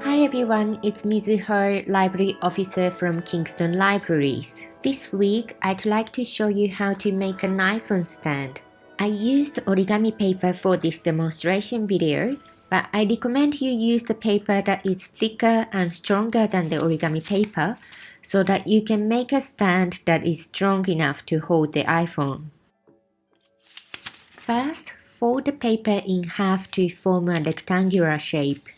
Hi everyone, it's Mizuho, Library Officer from Kingston Libraries. This week, I'd like to show you how to make an iPhone stand. I used origami paper for this demonstration video, but I recommend you use the paper that is thicker and stronger than the origami paper so that you can make a stand that is strong enough to hold the iPhone. First, fold the paper in half to form a rectangular shape.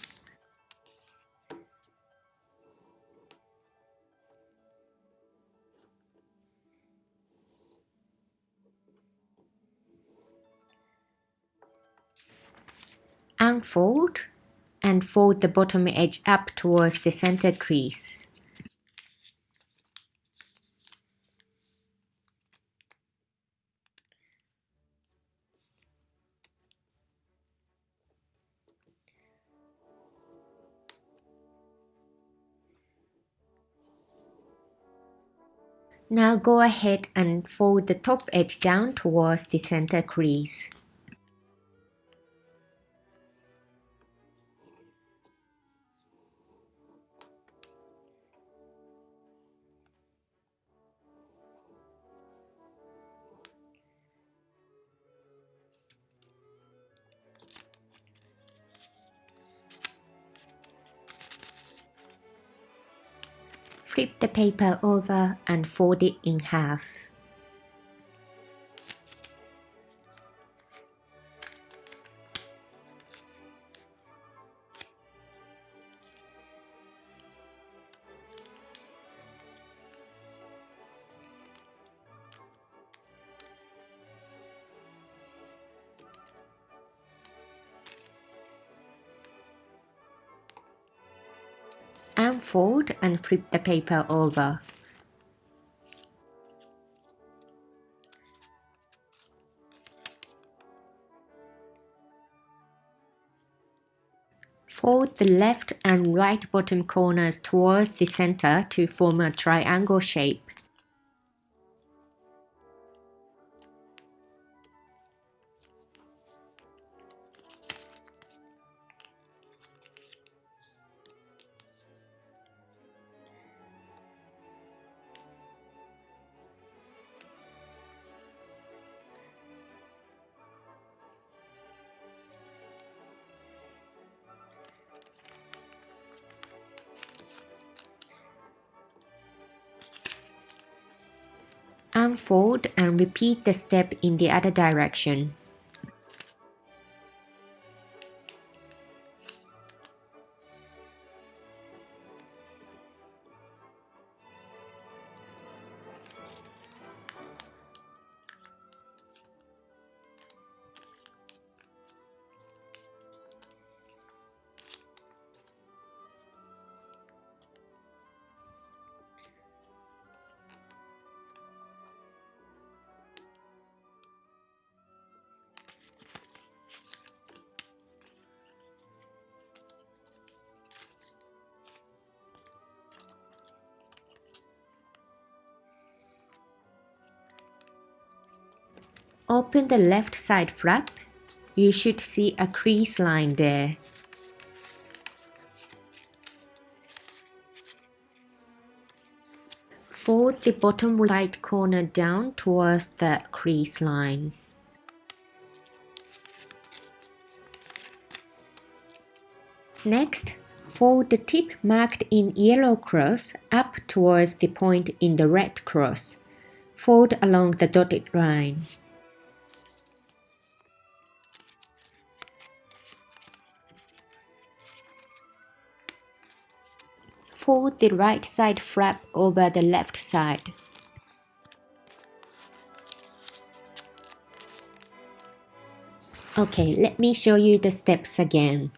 Unfold and fold the bottom edge up towards the center crease. Now go ahead and fold the top edge down towards the center crease. Flip the paper over and fold it in half. Unfold and flip the paper over. Fold the left and right bottom corners towards the center to form a triangle shape. Unfold and repeat the step in the other direction. Open the left side flap. You should see a crease line there. Fold the bottom right corner down towards the crease line. Next, fold the tip marked in yellow cross up towards the point in the red cross. Fold along the dotted line. Fold the right side flap over the left side. Okay, let me show you the steps again.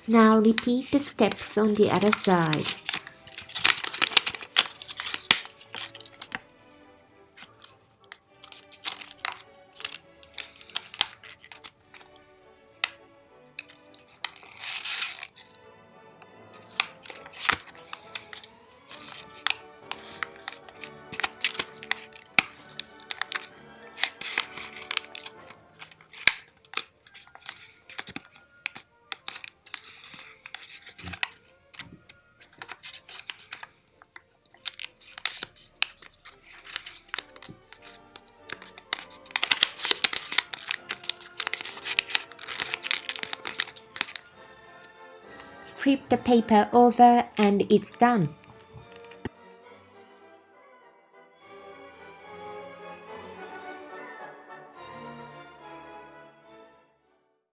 Now repeat the steps on the other side. Flip the paper over and it's done.